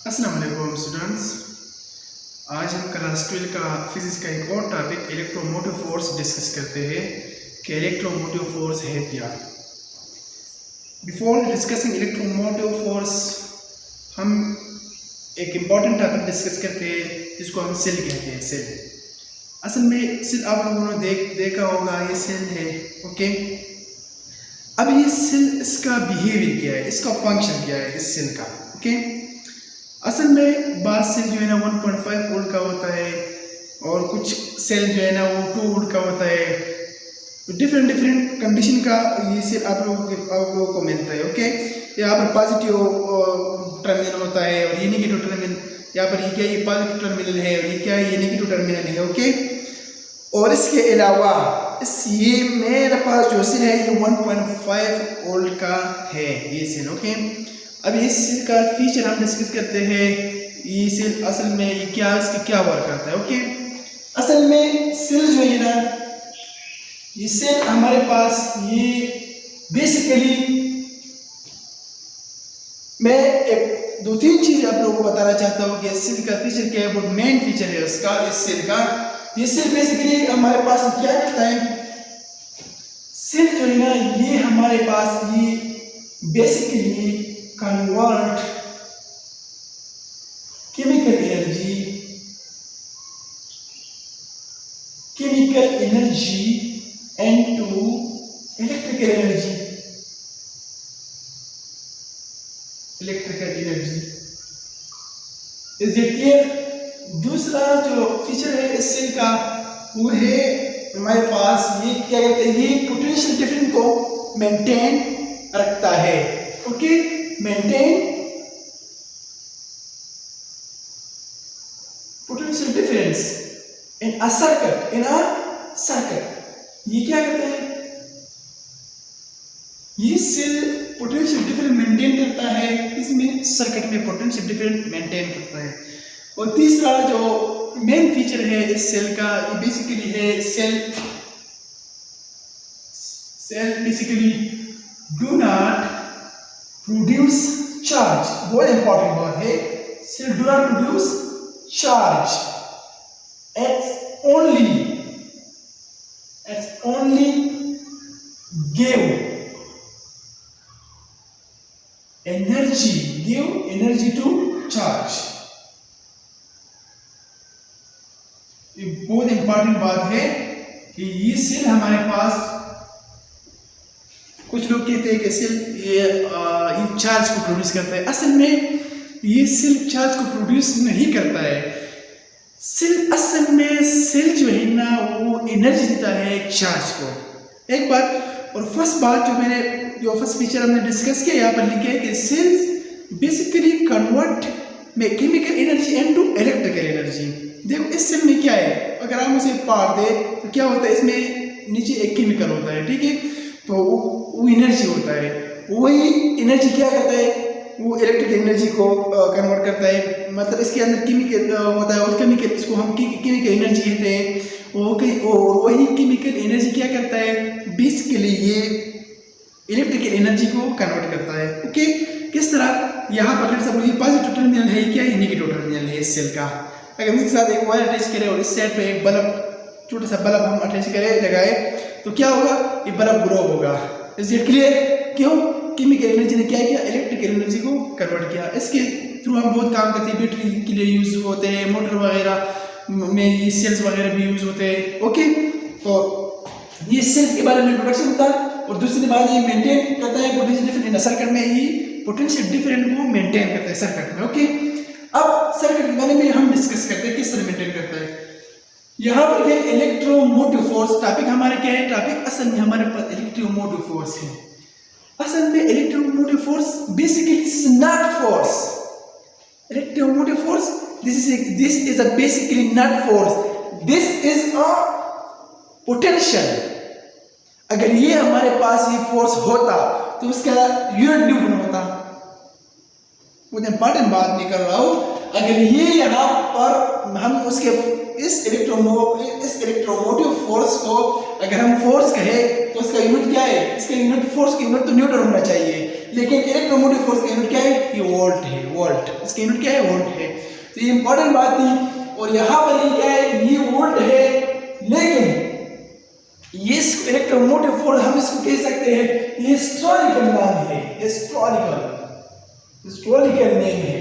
अस्सलाम वालेकुम स्टूडेंट्स। आज हम क्लास 12 का फिजिक्स का एक और टॉपिक इलेक्ट्रोमोटिव फोर्स डिस्कस करते हैं कि इलेक्ट्रोमोटिव फोर्स है क्या। बिफोर डिस्कसिंग इलेक्ट्रोमोटिव फोर्स हम एक इम्पॉर्टेंट टॉपिक डिस्कस करते हैं जिसको हम सेल कहते हैं। सेल असल में सेल आप लोगों ने देखा होगा, ये सेल है। ओके, अब ये सेल, इसका बिहेवियर क्या है, इसका फंक्शन क्या है इस सेल का। ओके, असल में बात सेल जो है ना 1.5 वोल्ट का होता है और कुछ सेल जो है ना वो 2 वोल्ट का होता है। डिफरेंट कंडीशन का ये सेल आप लोगों को मिलता है। ओके, यहाँ पर पॉजिटिव टर्मिनल होता है और ये नेगेटिव टर्मिनल, यहाँ पर ये क्या, ये पॉजिटिव टर्मिनल है और ये क्या है, ये नेगेटिव टर्मिनल है। ओके, और इसके अलावा ये मेरे पास जो सेल है ये 1.5 वोल्ट का है ये सेल। ओके, अब इस सेल का फीचर हम डिस्कस करते हैं। ये सेल असल में ये क्या, इसका क्या वर्क करता है। ओके, असल में सेल जो है ना, ये सेल हमारे पास ये बेसिकली मैं एक 2-3 चीज आप लोगों को बताना चाहता हूँ कि सेल का फीचर क्या है, बहुत मेन फीचर है उसका इस सेल का। ये सेल बेसिकली हमारे पास क्या करता है, सेल जो है ना ये हमारे पास ये basically convert chemical energy into electrical energy. Is it clear? दूसरा जो फीचर है इस सेल का वो है हमारे पास ये क्या करते हैं, ये पोटेंशियल डिफरेंस को मेंटेन रखता है। Okay, maintain potential difference in a circuit, ये क्या करते हैं, ये सेल पोटेंशियल डिफरेंस मेंटेन करता है, इसमें सर्किट में पोटेंशियल डिफरेंस मेंटेन करता है। और तीसरा जो मेन फीचर है इस सेल का, ये बेसिकली है cell basically do not produce charge. बहुत इंपॉर्टेंट बात है, cell do not produce charge, it's only give energy to charge। ये बहुत इंपॉर्टेंट बात है कि ये सेल हमारे पास, कुछ लोग कहते हैं कि सेल ये चार्ज को प्रोड्यूस करता है। असल में ये सेल चार्ज को प्रोड्यूस नहीं करता है। सेल असल में सेल जो है ना वो एनर्जी देता है चार्ज को, एक बात। और फर्स्ट बात जो फर्स्ट फीचर हमने डिस्कस किया, यहाँ पर लिखे है कि सेल बेसिकली कन्वर्ट में chemical energy into electrical energy. देखो इस सेल में क्या है, अगर हम उसे पार दे तो क्या होता है, इसमें नीचे एक केमिकल होता है, ठीक है, तो वो एनर्जी होता है। वही एनर्जी क्या करता है, वो इलेक्ट्रिक एनर्जी को कन्वर्ट करता है। मतलब इसके अंदर केमिकल होता है और केमिकल, इसको हम केमिकल एनर्जी कहते हैं। और वही केमिकल एनर्जी क्या करता है, बेसिकली ये इलेक्ट्रिकल एनर्जी को कन्वर्ट करता है। ओके, किस तरह, यहाँ पर ये पॉजिटिव टर्मिनल है, क्या है, नेगेटिव टर्मिनल है इस सेल का। अगर इसके साथ एक वायर अटैच करें और इस साइड पे एक बल्ब, छोटा सा बल्ब हम अटैच करें, लगाए, तो क्या होगा, ये बल्ब ग्लो होगा। Is it clear? क्यों? केमिकल एनर्जी ने क्या किया, इलेक्ट्रिकल एनर्जी को कन्वर्ट किया। इसके थ्रू हम बहुत काम करते हैं, बैटरी के लिए यूज होते हैं, मोटर वगैरह में ये सेल्स वगैरह भी यूज होते हैं। ओके, तो ये सेल्स के बारे में इंट्रोडक्शन था। और दूसरी बात, ये मेंटेन करता है पोटेंशियल डिफरेंस सर्किट में, ये पोटेंशियल डिफरेंस को मेंटेन करता है सर्किट में। ओके, अब सर्किट के बारे में हम डिस्कस करते हैं किस तरह मेंटेन करता है। यहाँ पर ये इलेक्ट्रोमोटिव फोर्स टॉपिक हमारे क्या है, टॉपिक असल में हमारे पास इलेक्ट्रोमोटिव फोर्स है। असल में electromotive force basically is not force. Electromotive force this is a basically not force, this is a potential. अगर ये हमारे पास ये फोर्स होता तो उसका यूनिट न्यूटन होता। वो इंपॉर्टेंट बात नहीं कर रहा हूं। अगर ये यहाँ पर हम उसके इस इलेक्ट्रोमोटिव फोर्स को अगर हम फोर्स कहे तो उसका यूनिट क्या है, इसका यूनिट फोर्स का यूनिट तो न्यूटन होना चाहिए। लेकिन इलेक्ट्रोमोटिव फोर्स का यूनिट क्या है? ये वोल्ट है, वोल्ट। इसका यूनिट क्या है? वोल्ट है। तो ये इंपॉर्टेंट बात थी। और यहाँ पर ये क्या है? ये वोल्ट है, लेकिन ये इलेक्ट्रोमोटिव फोर्स हम इसको कह सकते हैं ये हिस्टोरिकल नाम है, हिस्टोरिकल नेम है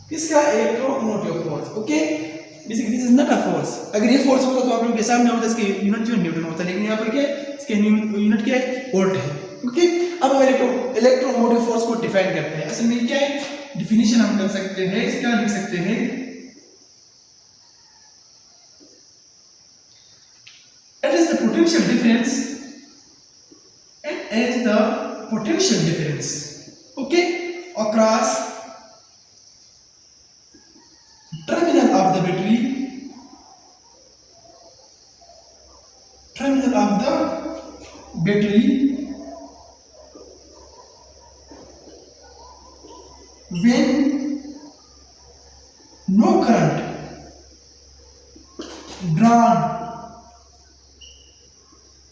किसका? Electromotive force. Okay, basically this is not a force. अगर ये फोर्स होता तो आप लोगों के सामने होता, इसके यूनिट जो न्यूटन होता, लेकिन यहाँ पर क्या है? इसके यूनिट क्या है? वोल्ट है। ओके, अब हम इलेक्ट्रोमोटिव फोर्स को डिफाइन करते हैं। असल में क्या है? डिफिनीशन हम कर सकते हैं, इसका लिख सकते हैं it is the potential difference, it is the potential difference, okay, across terminal of the battery, when no current drawn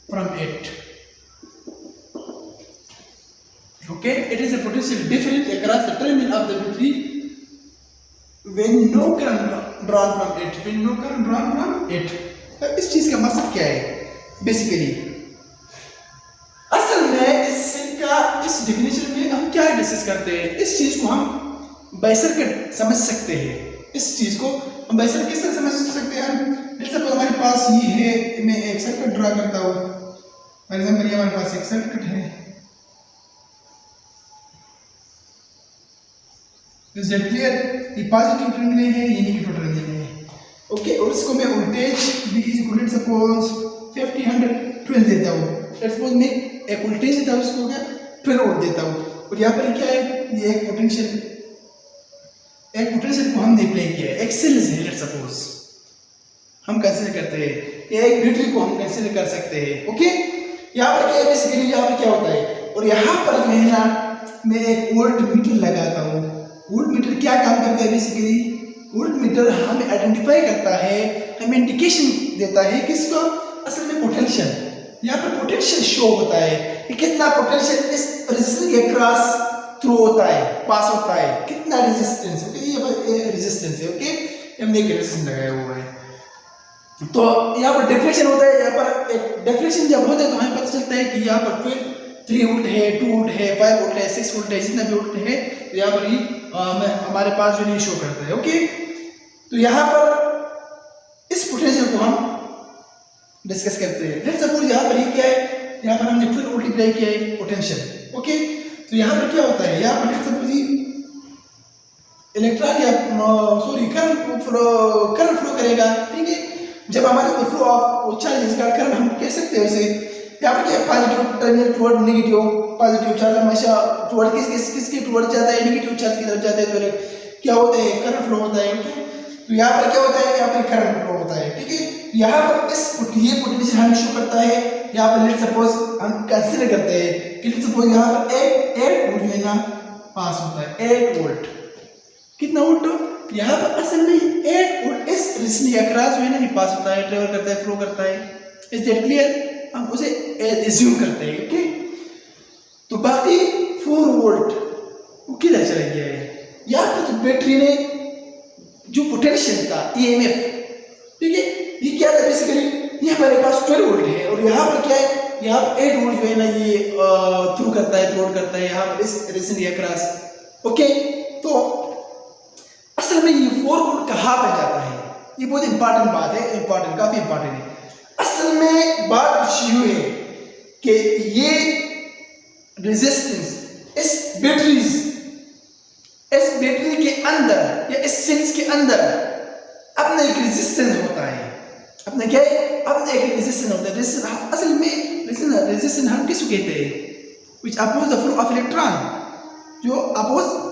from it. Okay, it is a potential difference across the terminal of the battery when no current drawn from it. When no current drawn from it. इस चीज का मकसद क्या है? Basically असल में इस definition में हम क्या डिस्कस करते हैं? इस चीज को हम बाइसर्किट समझ सकते हैं। इस चीज को हम बाइसर्किट किस तरह समझ सकते हैं? जैसे हमारे पास ये है, मैं एक सर्किट ड्रा करता हूँ। फॉर एग्जाम्पल ये हमारे पास एक सर्किट है, इज दैट क्लियर? ये पॉजिटिव टर्मिनल है, ये नेगेटिव टर्मिनल है। ओके, और इसको मैं voltage V is equal to suppose 50 100 12 देता हूँ। लेट्स सपोज मैं एक वोल्टेज देता हूँ, इसको क्या 12 वोल्ट देता हूँ। और यहाँ पर क्या है? ये एक पोटेंशियल को हमने अप्लाई किया है, एक सेल्स है। लेट्स सपोज हम कंसीडर करते हैं, ये एक बैटरी को हम कंसीडर कर सकते हैं। ओके, यहाँ पर क्या है? बेसिकली यहाँ पर क्या होता है? और यहाँ पर जो है ना, मैं एक वोल्ट मीटर लगाता हूँ। वोल्ट मीटर क्या काम करता है? बेसिकली वोल्ट मीटर हमें आइडेंटिफाई करता है, हमें इंडिकेशन देता है किसको? असल में पोटेंशियल। यहाँ पर पोटेंशियल शो होता है कि कितना पोटेंशियल इस रेजिस्टेंस के क्रॉस थ्रू होता है, पास होता है, कितना रेजिस्टेंस। ओके, ये रेजिस्टेंस है। ओके, हमने एक रेजिस्टेंस लगाया हुआ है। तो यहाँ पर डिफ्लेक्शन होता है। यहाँ पर एक डिफ्लेक्शन जब होता है तो हमें पता चलता है कि यहाँ पर 3 वोल्ट है, 2 वोल्ट है, 5 वोल्ट है, 6 वोल्ट है, जितना भी वोल्ट है, तो यहाँ पर ही हमारे पास जो नहीं शो करता है। ओके, तो यहाँ पर इस पोटेंशियल को हम डिस्कस करते हैं। लेट्स सपोज यहाँ पर ये क्या है? यहाँ पर हमने फिर मल्टीप्लाई किया है पोटेंशियल। ओके, तो यहाँ पर क्या होता है? यहाँ पर लेट्स सपोज इलेक्ट्रॉन या करंट फ्लो करेगा। ठीक है, जब हमारे को फ्लो ऑफ चार्ज का करंट हम कह सकते हैं उसे। यहाँ पर क्या? Positive terminal toward negative, positive charge हमेशा टुवर्ड किसके टुवर्ड जाता है? नेगेटिव चार्ज की तरफ जाता है। तो क्या होता है? करंट फ्लो होता है। तो यहाँ पर क्या होता है? यहाँ पर करंट फ्लो होता है। ठीक है, यहाँ पर ये पोटेंशियल हमें शो करता है। यहाँ पर लेट्स सपोज हम कंसीडर करते हैं कि लेट्स सपोज यहाँ पर 8 वोल्ट जो है ना पास होता है। 8 वोल्ट, कितना वोल्ट? यहाँ पर असल में 8 वोल्ट इस रेजिस्टेंस के अक्रॉस जो है ना ये पास होता है, ट्रेवल करता है, फ्लो करता है। Is that clear? हम उसे एज्यूम करते हैं। ओके, तो बाकी 4 वोल्ट वो किधर चला गया है? यहाँ पर तो बैटरी ने जो पोटेंशियल था EMF, ठीक है, ये क्या था? बेसिकली ये हमारे पास 12 वोल्ट है और यहाँ पर क्या है? यहाँ पर 8 वोल्ट जो है ना ये थ्रू करता है, फ्लो करता है यहाँ पर इस रेजिस्टेंस के अक्रॉस। ओके, तो असल में ये 4 वोल्ट कहाँ पर जाता है? ये बहुत इंपॉर्टेंट बात है, काफी इंपॉर्टेंट है। असल में बात कुछ यूं है कि ये रेजिस्टेंस इस बैटरी के अंदर या इस सेल्स के अंदर अपना एक रेजिस्टेंस होता है। अपना क्या है? अपना एक रेजिस्टेंस होता है। असल में रेजिस्टेंस हम किसको कहते हैं? which oppose the flow of electron,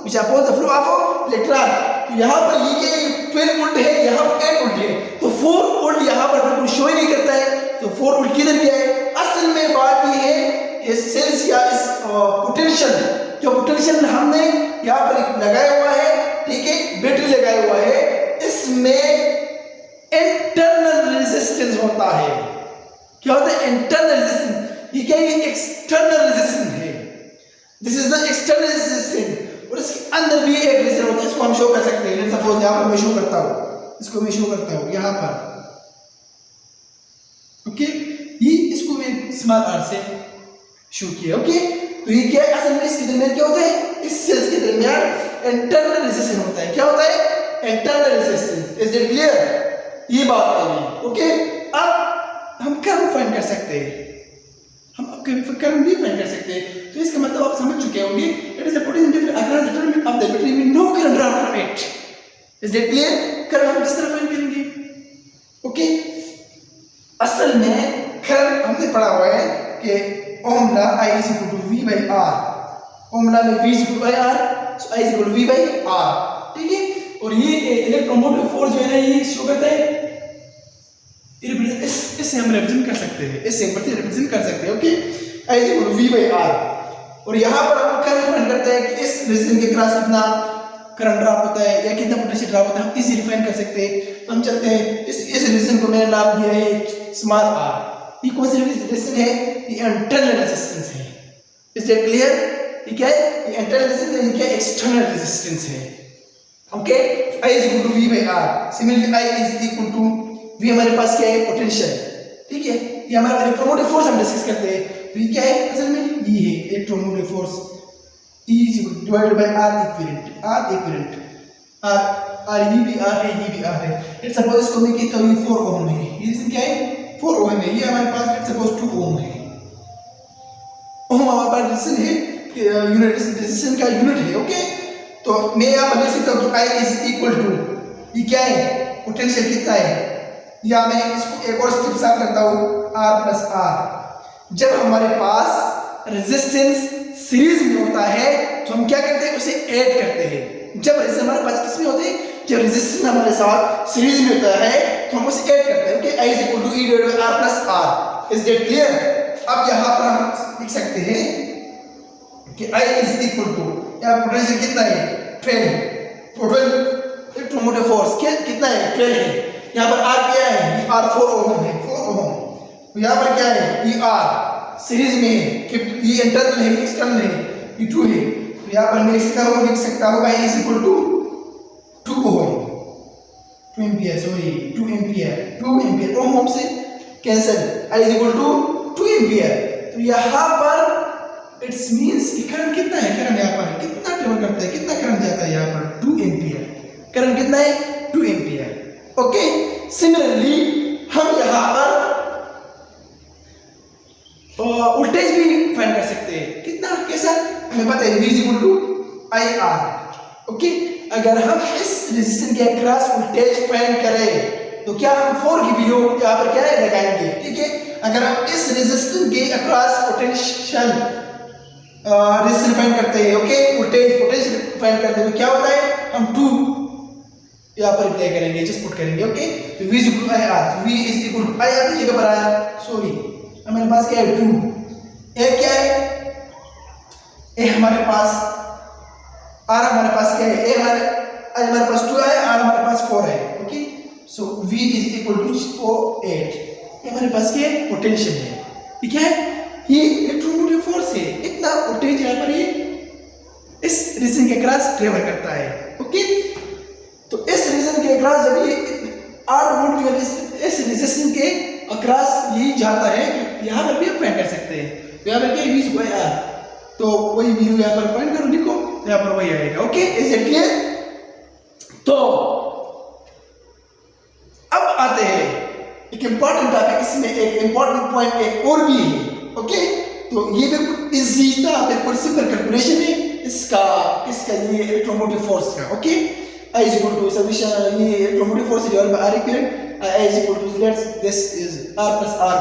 which oppose the flow of electron। तो यहाँ पर ये 12 वोल्ट है, यहाँ पर 8 वोल्ट है, तो 4 वोल्ट यहाँ पर बिल्कुल शो ही नहीं करता है। तो 4 वोल्ट किधर गया है? असल में बात ये है इस सेल्स या इस पोटेंशियल हमने यहाँ पर एक लगाया हुआ है, ठीक है, बैटरी लगाया हुआ है, इसमें इंटरनल रेजिस्टेंस होता है। क्या होता है? Internal resistance. ये क्या है? एक्सटर्नल रेजिस्टेंस है। This is the external resistance, और इसके अंदर भी एक रेजिस्टेंस होता है, इसको हम शो कर सकते हैं। सपोज यहाँ पर मैं शो करता हूँ, इसको मैं शो करता हूँ यहाँ पर, ओके, ये इसको मैं स्मॉल आर से शो किया, ओके। तो ये क्या है, असल में इसके दरमियान क्या होता है, इस सेल्स के दरमियान इंटरनल रेजिस्टेंस होता है। क्या होता है, internal resistance. Is it clear, ये बात आई, ओके। अब हम करंट फाइंड कर सकते हैं, हम अब करंट भी फाइंड कर सकते हैं। तो इसका मतलब आप समझ चुके होंगे, it is the potential difference across the terminal of the battery with no current draw from it. Is it clear, current हम किस तरह फाइंड करेंगे, ओके। असल में करंट हमने पढ़ा हुआ है कि Ohm law I is equal to V by R, Ohm law में V is equal to I R, so I is equal to V by R, ठीक है। और ये इलेक्ट्रोमोटिव फोर्स जो है ना, ये शो करता है, इससे हम रिप्रेजेंट कर सकते हैं, इससे रिप्रेजेंट कर सकते हैं, okay. I is equal to V by R, और यहाँ पर हम करंट फाइंड करते हैं कि इस रेजिस्टेंस के क्रॉस कितना करंट ड्रॉप होता है या कितना पोटेंशियल ड्रॉप होता है, हम इजीली फाइंड कर सकते हैं। तो हम चलते हैं, इस रेजिस्टेंस को मैंने नाम दिया है स्मॉल r। ये कौन सी रेजिस्टेंस है, ये इंटरनल रेजिस्टेंस है। इज इट क्लियर, ये क्या है, ये इंटरनल रेजिस्टेंस है, ये क्या एक्सटर्नल रेजिस्टेंस है, okay. I is equal to V by R, similarly I is equal to V हमारे पास क्या है, पोटेंशियल, ठीक है। ये हमारा इलेक्ट्रोमोटिव फोर्स हम डिस्कस करते हैं। तो ये क्या है, असल में ये है electromotive force, E is equal to divided by R equivalent, R ये भी R है, ये भी R है। लेट्स सपोज इसको मैं कहता हूँ 4 ओम है, ये रेजिस्टेंस क्या है, 4 ओम है। ये हमारे पास लेट्स सपोज 2 ओम है, ओम हमारे पास रेजिस्टेंस है, यूनिट रेजिस्टेंस का यूनिट है, ओके। तो मैं यहाँ पर लिख सकता हूँ कि I is equal to, ये क्या है, पोटेंशियल कितना है, या मैं इसको एक और स्टेप साफ करता हूँ, R plus R। जब हमारे पास रेजिस्टेंस सीरीज में होता है तो हम क्या करते हैं, उसे ऐड करते हैं। जब रेजिस्टेंस हमारे पास किस में होते हैं, जब रेजिस्टेंस हमारे साथ सीरीज में होता है तो हम उसे ऐड करते हैं, okay. I is equal to E divided by R plus R, is that clear. अब यहाँ पर हम लिख सकते हैं कि I is equal to, यहाँ पोटेंशियल कितना है, 12, टोटल इलेक्ट्रोमोटिव फोर्स कितना है, 12 है। यहाँ पर R क्या है, ये R 4 ओम है, 4 ओम। तो यहाँ पर क्या है, ये R सीरीज में है, कि ये इंटरनल है, एक्सटर्नल है, ये 2 है। तो यहाँ पर मैं लिख सकता हूँ I is equal to 2 ohm, 2 ampere, sorry 2 ampere, ohm से cancel, I is equal to 2 ampere. तो यहाँ पर इट्स मींस कि करंट कितना है, करंट यहाँ पर कितना ट्रेवल करता है, कितना करंट जाता है, यहाँ पर 2 एम्पियर, करंट कितना है, 2 एम्पियर, ओके। सिमिलरली हम यहाँ पर वोल्टेज भी फाइंड कर सकते हैं, कितना, कैसा, हमें पता है V is equal to IR, okay. अगर हम इस रेजिस्टेंस के अक्रॉस वोल्टेज फाइंड करें तो क्या हम 4 की वैल्यू यहाँ पर क्या है, लगाएंगे, ठीक है। अगर हम इस रेजिस्टेंस के अक्रॉस पोटेंशियल रेजिस्टेंस फाइंड करते हैं, ओके, पोटेंशियल फाइंड करते हैं, तो क्या होता है, हम 2 यहाँ पर अप्लाई करेंगे, जस्ट पुट करेंगे, ओके। तो V is equal to IR, V is equal to IR की जगह पर आया, सॉरी हमारे पास क्या है, 2, ए क्या है, ए हमारे पास, R हमारे पास क्या है, ए हमारे पास 2 है, R हमारे पास 4 है, okay. So V is equal to 4 8, ये हमारे पास क्या है, पोटेंशियल है, ये क्या है, ये इलेक्ट्रोमोटिव फोर्स है, इतना वोल्टेज यहाँ पर ये इस रेजिस्टेंस के क्रॉस ट्रेवल करता है, ओके। तो इस रेजिस्टेंस के क्रॉस जब ये 8 वोल्ट जो है इस रेजिस्टेंस के अक्रॉस ये जाता है, यहाँ पर भी हम फाइंड कर सकते हैं। तो यहाँ पर क्या V is equal to R, तो वही वैल्यू यहाँ पर फाइंड करो, लिखो, तो यहाँ पर वही आएगा, ओके। Is it clear. तो अब आते हैं एक इंपॉर्टेंट टॉपिक, इसमें एक इंपॉर्टेंट पॉइंट एक और भी है, ओके। तो ये बिल्कुल इजी था, बिल्कुल सिंपल कैलकुलेशन है इसका ये इलेक्ट्रोमोटिव फोर्स का, okay. I is equal to summation, ये electromotive force divided by R equivalent, I is equal to this is R plus R,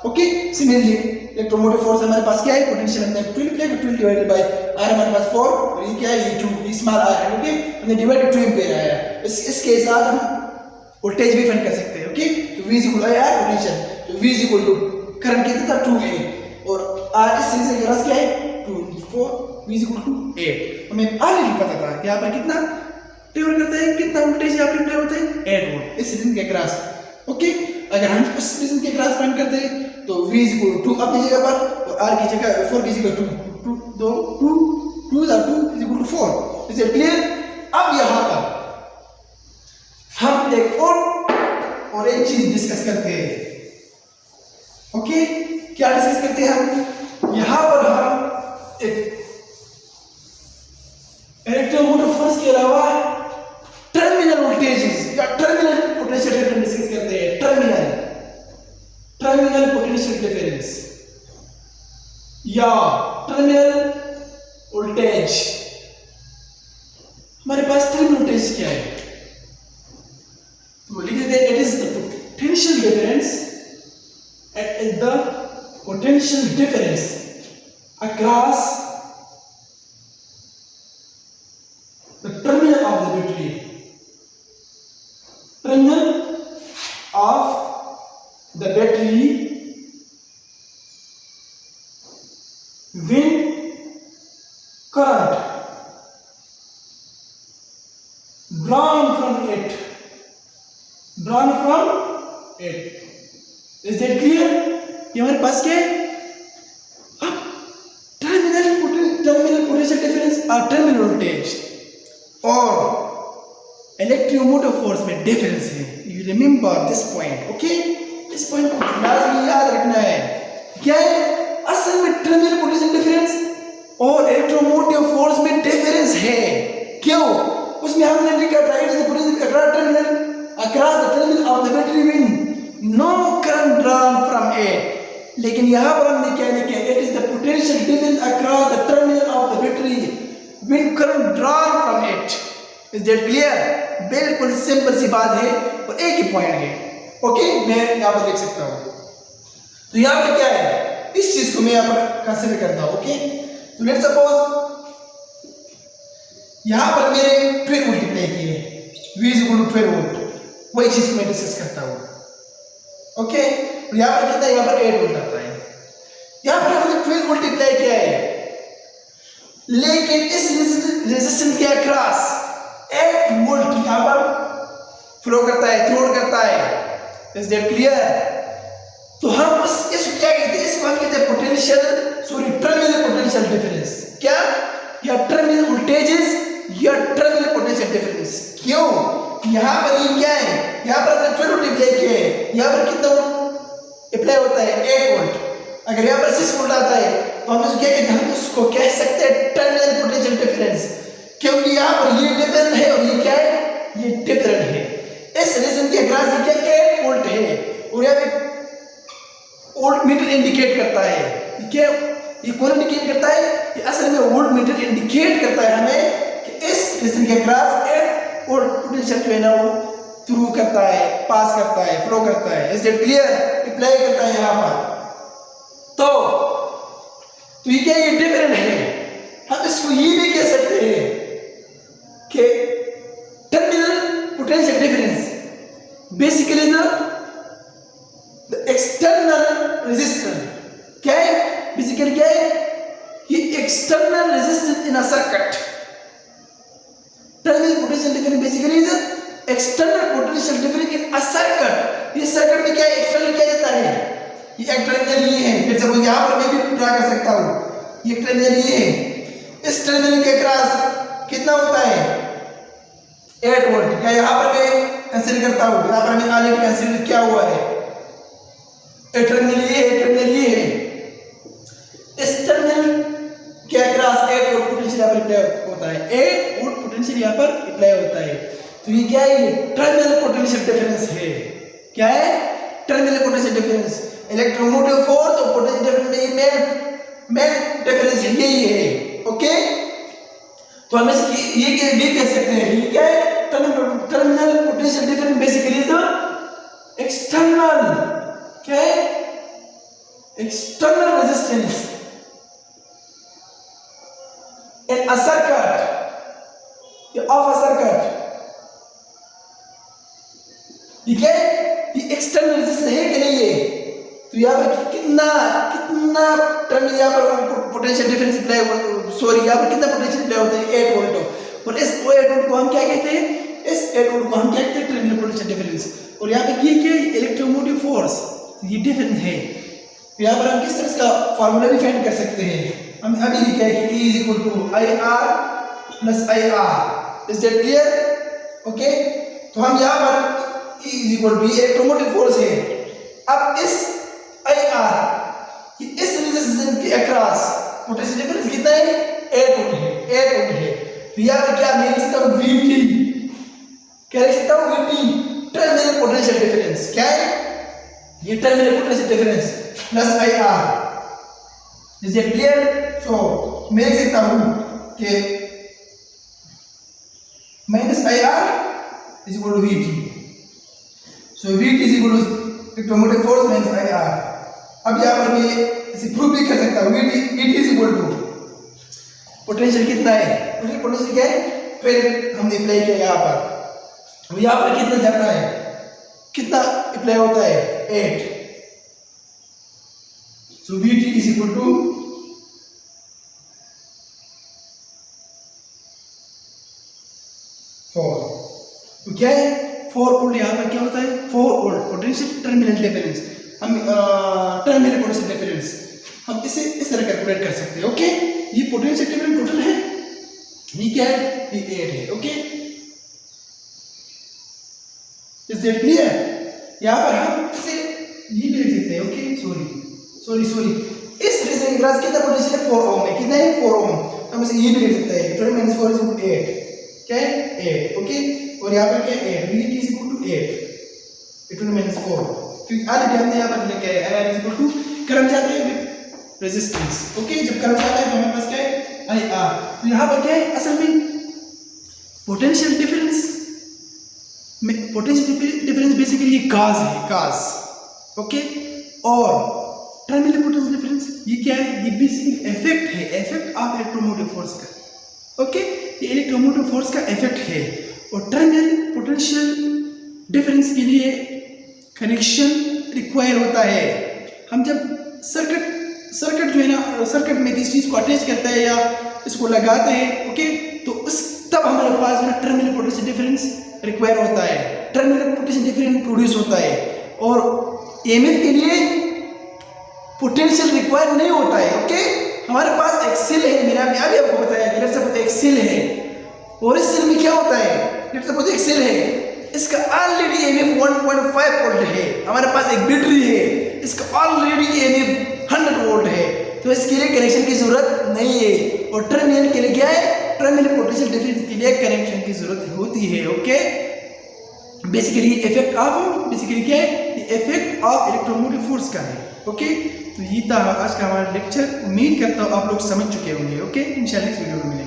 okay. Similarly electromotive force हमारे पास क्या है, पोटेंशियल हमने 12 प्लेट 12 डिवाइडेड बाय R हमारे पास 4, और ये क्या है, ये 2, ये स्मॉल r है, ओके। हमने डिवाइड बाय 2 एम्पीयर आया, इसके साथ हम वोल्टेज भी फाइंड कर सकते हैं, ओके। तो V is equal to IR potential, तो V is equal to current कितना था, 2 है, और R इस सीरीज के क्रॉस क्या है, 2 4, V is equal to 8। हमें ऑलरेडी पता था कि यहाँ पर कितना ट्रेवल करता है, कितना वोल्टेज यहाँ पर अप्लाई होता है, 8 वोल्ट इस रीजन के क्रॉस, ओके। अगर हम उस रीजन के क्रॉस फाइंड करते हैं तो V is equal to 2 अपनी जगह पर, और R की जगह 4 की जगह 2, 2 2 2 is equal to 4. Is it clear? अब यहाँ पर हम एक चीज डिस्कस करते हैं. ओके, क्या डिस्कस करते हैं हम? यहाँ पर हम एक इलेक्ट्रोमोटिव फोर्स के अलावा टर्मिनल वोल्टेजेस या टर्मिनल पोटेंशियल डिफरेंस डिस्कस करते हैं. टर्मिनल पोटेंशियल डिफरेंस या टर्मिनल वोल्टेज. हमारे पास टर्मिनल वोल्टेज क्या है? तो लिख देते हैं, it is the potential difference at the potential difference across the terminal of the battery. Terminal of the battery when current drawn from it. Is that clear? ये हमारे पास क्या है? अब टर्मिनल पोटेंशियल डिफरेंस और टर्मिनल वोल्टेज और electromotive force में difference है. You remember this point. Okay, इस पॉइंट को लाजमी याद रखना है. क्या है? असल में टर्मिनल पोटेंशियल डिफरेंस और इलेक्ट्रोमोटिव फोर्स में डिफरेंस है. क्यों? उसमें हमने लिखा था it's the potential across the terminal of the battery when no current drawn from it. लेकिन यहाँ पर हमने क्या लिखा? It is the potential difference across the terminal of the battery when current drawn from it. Is that clear? बिल्कुल simple सी बात है और एक ही पॉइंट है. ओके, मैं यहाँ पर देख सकता हूँ. तो यहाँ पर क्या है? इस चीज को मैं यहाँ पर कंसीडर करता हूँ. ओके, तो लेट्स सपोज यहाँ पर मेरे 12 मल्टीप्लाई किए, V is equal to 12 volt. वही चीज मैं डिस्कस करता हूँ. ओके, तो यहाँ पर कितना? यहाँ पर 8 वोल्ट आता है. यहाँ पर हमने 12 मल्टीप्लाई किया है, लेकिन इस रेजिस्टेंस के अक्रॉस 8 वोल्ट यहाँ पर फ्लो करता है, थ्रो करता है. Is that clear? तो हम इसको क्या कहते हैं? इसको हम कहते हैं टर्मिनल पोटेंशियल डिफरेंस. क्या? या टर्मिनल वोल्टेजेस या टर्मिनल पोटेंशियल डिफरेंस. क्यों? यहाँ पर ये क्या है? यहाँ पर हमने 12 मल्टीप्लाई किया है, यहाँ पर कितना अप्लाई होता है? 8 वोल्ट. अगर यहाँ पर 6 वोल्ट आता है तो हम इसको क्या कहते हैं? हम उसको कह सकते हैं टर्मिनल पोटेंशियल डिफरेंस, क्योंकि यहाँ पर ये डिफरेंट है और ये क्या है? ये डिफरेंट है. इस रीजन के अक्रॉस ये क्या 8 वोल्ट है और यहाँ पे वोल्ट मीटर इंडिकेट करता है. क्या ये कौन इंडिकेट करता है? ये असल में वोल्ट मीटर इंडिकेट करता है हमें कि इस रीजन के अक्रॉस 8 वोल्ट पोटेंशियल जो है ना वो थ्रू करता है, पास करता है, फ्लो करता है. Is that clear? अप्लाई करता है यहाँ पर. तो ये क्या? ये डिफरेंट है. हम इसको ये भी कह सकते हैं कि terminal potential difference basically the external resistance. क्या है? बेसिकली क्या है? ये external resistance in a circuit. Terminal potential difference basically is external potential difference in a circuit. ये सर्किट में क्या है? एक्सटर्नल क्या जाता है? ये एक टर्मिनल ये है. फिर सपोज यहाँ पर मैं भी ड्रा कर सकता हूँ. ये टर्मिनल ये है, इस टर्मिनल के अक्रॉस कितना होता है? 8 वोल्ट. या यहाँ पर मैं कंसीडर करता हूँ, यहाँ पर मैंने ऑलरेडी कंसीडर किया हुआ है. एक टर्मिनल ये है, टर्मिनल ये है. इस टर्मिनल के अक्रॉस 8 वोल्ट पोटेंशियल यहाँ पर अप्लाई होता है. 8 वोल्ट पोटेंशियल यहाँ पर अप्लाई होता है. तो ये क्या है? ये टर्मिनल पोटेंशियल डिफरेंस है. क्या है? Terminal potential difference. Electromotive force और पोटेंशियल डिफरेंस में मेन डिफरेंस यही है. ओके, तो हम ये कह सकते हैं ये क्या है? Terminal potential difference basically the external क्या है? External resistance in a circuit of a circuit. ये क्या है? ये एक्सटर्नल रेजिस्टेंस है कि नहीं है? तो यहाँ पर कितना टर्मिनल यहाँ पर पोटेंशियल डिफरेंस अप्लाई यहाँ पर कितना पोटेंशियल अप्लाई होता है? 8 वोल्ट. और इस 8 वोल्ट को हम क्या कहते हैं? इस 8 वोल्ट को हम क्या कहते हैं? Terminal potential difference. और यहाँ पे ये क्या है? Electromotive force. ये डिफरेंस है. तो यहाँ पर हम किस तरह का फार्मूला भी फाइंड कर सकते हैं? हम अभी लिखा है कि E is equal to IR plus IR। Is that clear? Okay, तो हम यहाँ पर E is equal to electromotive force है। अब इस IR इस रेजिस्टेंस के अक्रॉस पोटेंशियल डिफरेंस कितना है? 8 वोल्ट है, 8 वोल्ट है। तो यहाँ पर क्या मैं लिख सकता हूँ? VT, क्या लिख सकता हूँ? VT terminal potential difference. क्या है ये? Terminal potential difference plus IR। Is it clear? So मैं लिख सकता हूँ कि minus IR is equal to VT। So VT is equal to electromotive force minus IR। अब यहाँ पर मैं इसे प्रूव भी कर सकता हूँ। VT is equal to potential कितना है? पोटेंशियल क्या है? फिर हमने अप्लाई किया यहाँ पर, यहाँ पर कितना जाता है, कितना अप्लाई होता है? 8। सो VT इज इक्वल टू 4। तो क्या है? 4 वोल्ट। यहाँ पर क्या होता है? 4 वोल्ट पोटेंशियल टर्मिनल डिफरेंस। हम टर्मिनल पोटेंशियल डिफरेंस हम इसे इस तरह कैलकुलेट कर सकते हैं। ओके, ये पोटेंशियल डिफरेंस टोटल है, ये क्या है? ये 8 है। Okay, is that clear? यहाँ पर हम इसे ये भी लिख सकते हैं। ओके, सॉरी इस रेजिस्टेंस के पास कितना पोटेंशियल है? 4 ओम है। कितना है? 4 ओम। हम इसे ये भी लिख सकते हैं 12 - 4 = 8। क्या है? 8। ओके, और यहाँ पर क्या है? 8 VT इज इक्वल टू 8 12 - 4। क्योंकि ऑलरेडी हमने यहाँ पर लिखा है IR is equal to current जाता है विद रेजिस्टेंस। ओके, जब करंट जाता है तो हमारे पास क्या है? IR। तो यहाँ पर क्या है? असल में पोटेंशियल डिफरेंस बेसिकली ये काज है, काज। ओके, और टर्मिनल पोटेंशियल डिफरेंस ये क्या है? ये बेसिकली इफेक्ट है, इफेक्ट ऑफ इलेक्ट्रोमोटिव फोर्स का। ओके, ये इलेक्ट्रोमोटिव फोर्स का इफेक्ट है। और टर्मिनल पोटेंशियल डिफरेंस के लिए कनेक्शन रिक्वायर होता है। हम जब सर्किट जो है ना, सर्किट में किसी चीज़ को अटैच करते हैं या इसको लगाते हैं, ओके, तो उस तब हमारे पास जो है टर्मिनल पोटेंशियल डिफरेंस रिक्वायर होता है, टर्मिनल पोटेंशियल डिफरेंस प्रोड्यूस होता है। और EMF के लिए पोटेंशियल रिक्वायर नहीं होता है। ओके, हमारे पास एक सेल है, मैंने अभी आपको बताया कि लेट्स सपोज एक सेल है, और इस सेल में क्या होता है? लेट्स सपोज एक सेल है, इसका ऑलरेडी EMF 1.5 वोल्ट है। हमारे पास एक बैटरी है, इसका ऑलरेडी EMF 100 वोल्ट है। तो इसके लिए कनेक्शन की जरूरत नहीं है। और टर्मिनल के लिए क्या है? टर्मिनल पोटेंशियल डिफरेंस के लिए कनेक्शन की जरूरत होती है। ओके, बेसिकली इफेक्ट क्या है? ये इफेक्ट ऑफ इलेक्ट्रोमोटिव फोर्स का है। ओके, तो ये था आज का हमारा लेक्चर। उम्मीद करता हूँ आप लोग समझ चुके होंगे। ओके, इंशाल्लाह इस वीडियो में मिलेंगे।